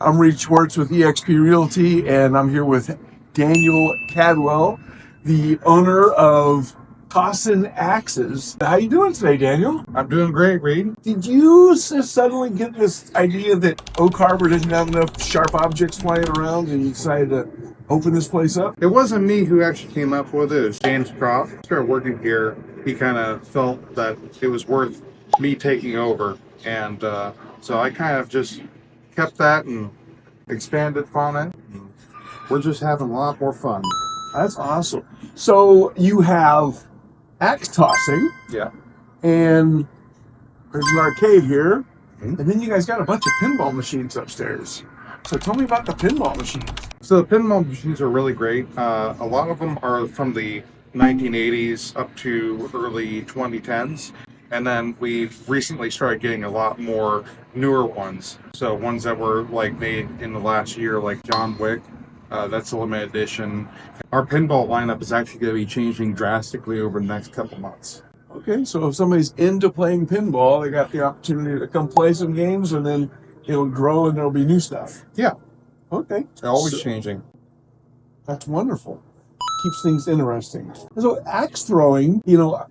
I'm Reid Schwartz with eXp Realty, and I'm here with Daniel Cadwell, the owner of Tossin Axes. How you doing today, Daniel? I'm doing great, Reid. Did you suddenly get this idea that 𝗪𝗏𝗘𝗡 didn't have enough sharp objects flying around and you decided to open this place up? It wasn't me who actually came up with it. It was James Croft. Started working here. He kind of felt that it was worth me taking over. And so I kind of just kept that and expanded upon it. We're just having a lot more fun. That's awesome. So you have axe tossing. Yeah. And there's an arcade here. And then you guys got a bunch of pinball machines upstairs. So tell me about the pinball machines. So the pinball machines are really great. A lot of them are from the 1980s up to early 2010s. And then we've recently started getting a lot more newer ones. So ones that were like made in the last year, like John Wick. That's a limited edition. Our pinball lineup is actually going to be changing drastically over the next couple months. Okay, so if somebody's into playing pinball, they got the opportunity to come play some games, and then it'll grow and there'll be new stuff. Yeah. Okay. They're always changing. That's wonderful. Keeps things interesting. So axe throwing,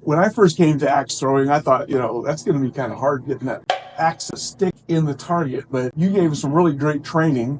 when I first came to axe throwing, I thought, that's going to be kind of hard getting that axe to stick in the target. But you gave us some really great training.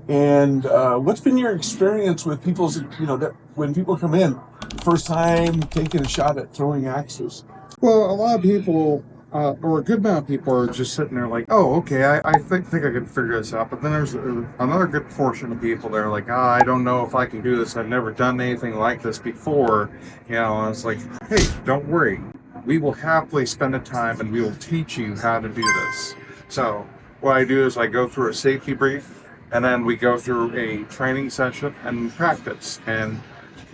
And what's been your experience with people's, that when people come in, first time taking a shot at throwing axes? Well, a lot of people, or a good amount of people, are just sitting there like, oh, okay, I think I can figure this out. But then there's another good portion of people that are like, I don't know if I can do this. I've never done anything like this before. And it's like, hey, don't worry. We will happily spend the time and we will teach you how to do this. So what I do is I go through a safety brief, and then we go through a training session and practice. And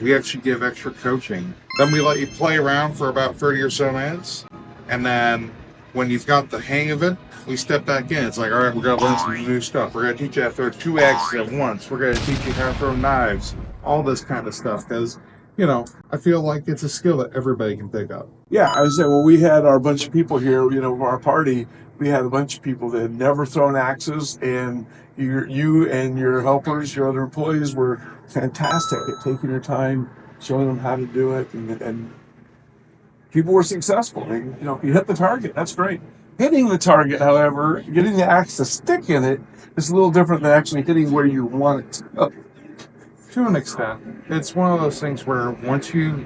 we actually give extra coaching. Then we let you play around for about 30 or so minutes. And then when you've got the hang of it, we step back in. It's like, all right, we're going to learn some new stuff. We're going to teach you how to throw 2 axes at once. We're going to teach you how to throw knives, all this kind of stuff. Because, I feel like it's a skill that everybody can pick up. Yeah, I said, well, we had our bunch of people here, for our party. We had a bunch of people that had never thrown axes, and you and your helpers, your other employees, were fantastic at taking your time, showing them how to do it, and people were successful. If you hit the target, that's great. Hitting the target, however, getting the axe to stick in it is a little different than actually hitting where you want it to go. To an extent, it's one of those things where once you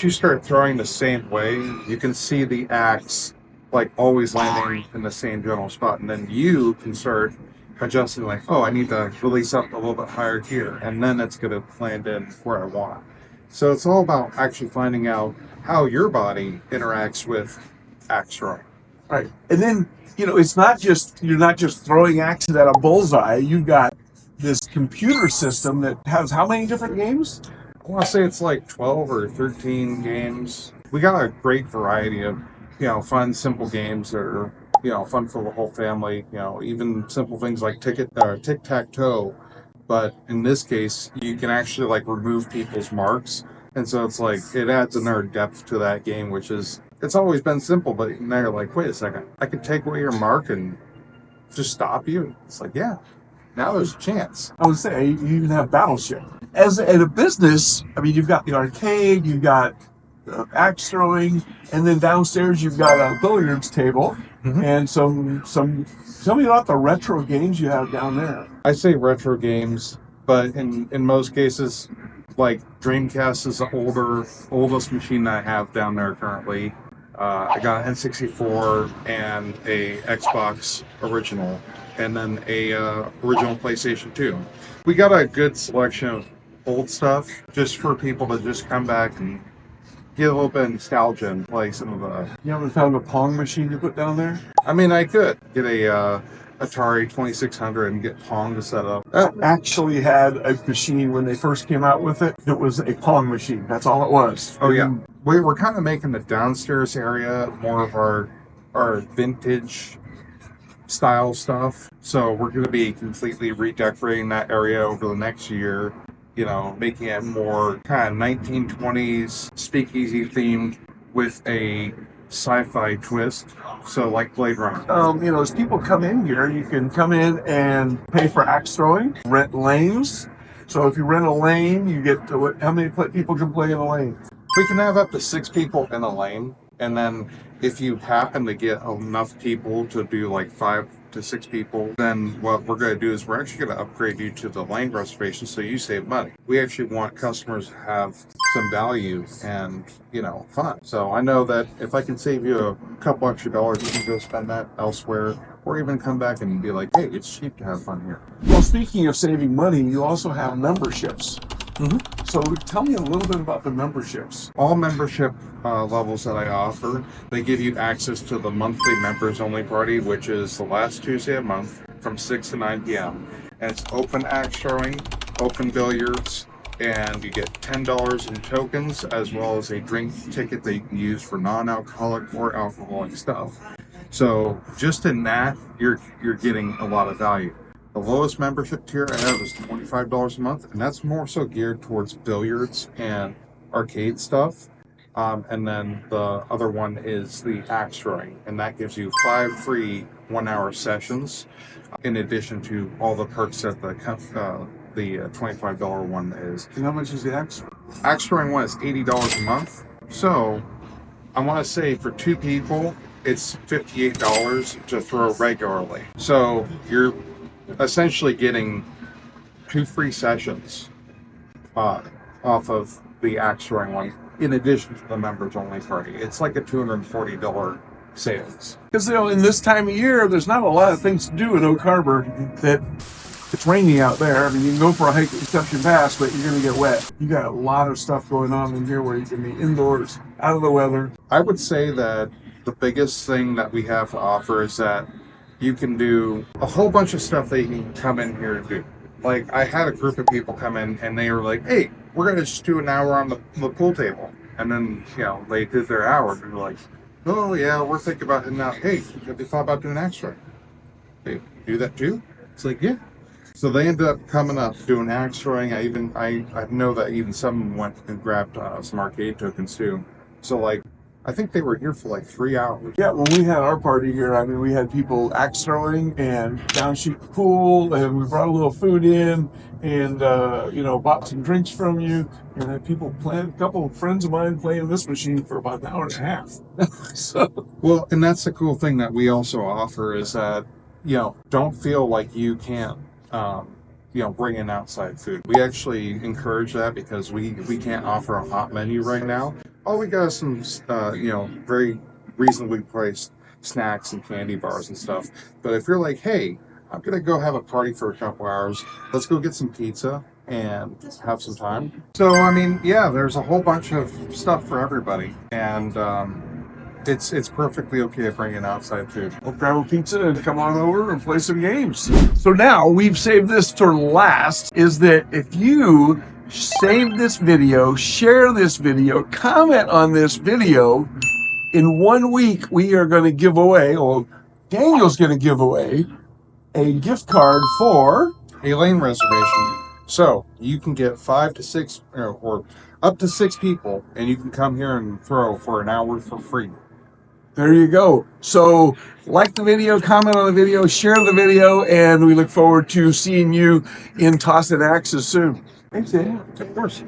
start throwing the same way, you can see the axe like always landing in the same general spot, and then you can start adjusting like, oh, I need to release up a little bit higher here, and then it's going to land in where I want. So it's all about actually finding out how your body interacts with axe throwing. Right. And then, it's not just, you're not just throwing axes at a bullseye. You've got this computer system that has how many different games? I want to say it's like 12 or 13 games. We got a great variety of, fun, simple games that are, fun for the whole family. Even simple things like tic-tac-toe. But in this case, you can actually like remove people's marks. And so it's like, it adds another depth to that game, which is, it's always been simple, but now you're like, wait a second, I could take away your mark and just stop you. It's like, yeah, now there's a chance. I would say you even have Battleship. As at a business, you've got the arcade, you've got axe throwing, and then downstairs you've got a billiards table and some. Tell me about the retro games you have down there. I say retro games, but in most cases, like Dreamcast is the oldest machine that I have down there currently. I got an N64 and a Xbox original, and then a original PlayStation 2. We got a good selection of old stuff just for people to just come back and get a little bit of nostalgia and play some of the... You haven't found a Pong machine to put down there? I could get a Atari 2600 and get Pong to set up. That actually had a machine when they first came out with it. It was a Pong machine. That's all it was. Oh, yeah. We're kind of making the downstairs area more of our vintage style stuff. So we're going to be completely redecorating that area over the next year. Making it more kind of 1920s speakeasy themed with a sci-fi twist. So like Blade Runner. You know, as people come in here, you can come in and pay for axe throwing, rent lanes. So if you rent a lane, you get to how many people can play in a lane? We can have up to 6 people in a lane, and then if you happen to get enough people to do like 5 to 6 people, then what we're going to do is we're actually going to upgrade you to the lane reservation so you save money. We actually want customers to have some value and, you know, fun. So I know that if I can save you a couple extra dollars, you can go spend that elsewhere, or even come back and be like, hey, it's cheap to have fun here. Well, speaking of saving money, you also have memberships. Mm-hmm. So tell me a little bit about the memberships. All membership levels that I offer, they give you access to the monthly members only party, which is the last Tuesday of the month from 6 to 9 p.m. And it's open axe throwing, open billiards, and you get $10 in tokens as well as a drink ticket that you can use for non-alcoholic or alcoholic stuff. So just in that, you're getting a lot of value. The lowest membership tier I have is $25 a month, and that's more so geared towards billiards and arcade stuff. And then the other one is the axe throwing, and that gives you 5 free 1-hour sessions, in addition to all the perks that the $25 one is. And how much is the axe? Axe throwing one is $80 a month. So I want to say for 2 people, it's $58 to throw regularly. So you're essentially getting 2 free sessions off of the axe throwing one, in addition to the members only party. It's like a $240 savings. Because, you know, in this time of year, there's not a lot of things to do in Oak Harbor. That it's rainy out there. I mean, you can go for a hike at Deception Pass, but you're going to get wet. You got a lot of stuff going on in here where you can be indoors, out of the weather. I would say that the biggest thing that we have to offer is that you can do a whole bunch of stuff that you can come in here and do. Like, I had a group of people come in and they were like, hey, we're going to just do an hour on the pool table. And then, you know, they did their hour and they're like, oh yeah, we're thinking about it now. Hey, have you thought about doing axe throwing? They do that too? It's like, yeah. So they ended up coming up doing axe throwing. I know that even some went and grabbed some arcade tokens too. So like, I think they were here for like 3 hours. Yeah, when we had our party here, I mean, we had people axe throwing and downshooting the pool, and we brought a little food in, and you know, bought some drinks from you, and had people playing. A couple of friends of mine playing this machine for about an hour and a half. So, well, and that's the cool thing that we also offer is that, you know, don't feel like you can't, you know, bring in outside food. We actually encourage that because we can't offer a hot menu right now. All we got is some, you know, very reasonably priced snacks and candy bars and stuff. But if you're like, hey, I'm going to go have a party for a couple hours, let's go get some pizza and have some time. So, I mean, yeah, there's a whole bunch of stuff for everybody. And it's perfectly okay to bring in outside food. we'll grab a pizza and come on over and play some games. So now we've saved this to last, is that if you save this video, share this video, comment on this video, in 1 week we are going to give away, or Daniel's going to give away, a gift card for A lane reservation. So you can get 5 to 6 or up to 6 people, and you can come here and throw for an hour for free. There you go. So like the video, comment on the video, share the video, and we look forward to seeing you in Tossin Axes soon. Thanks, Daniel. Of course.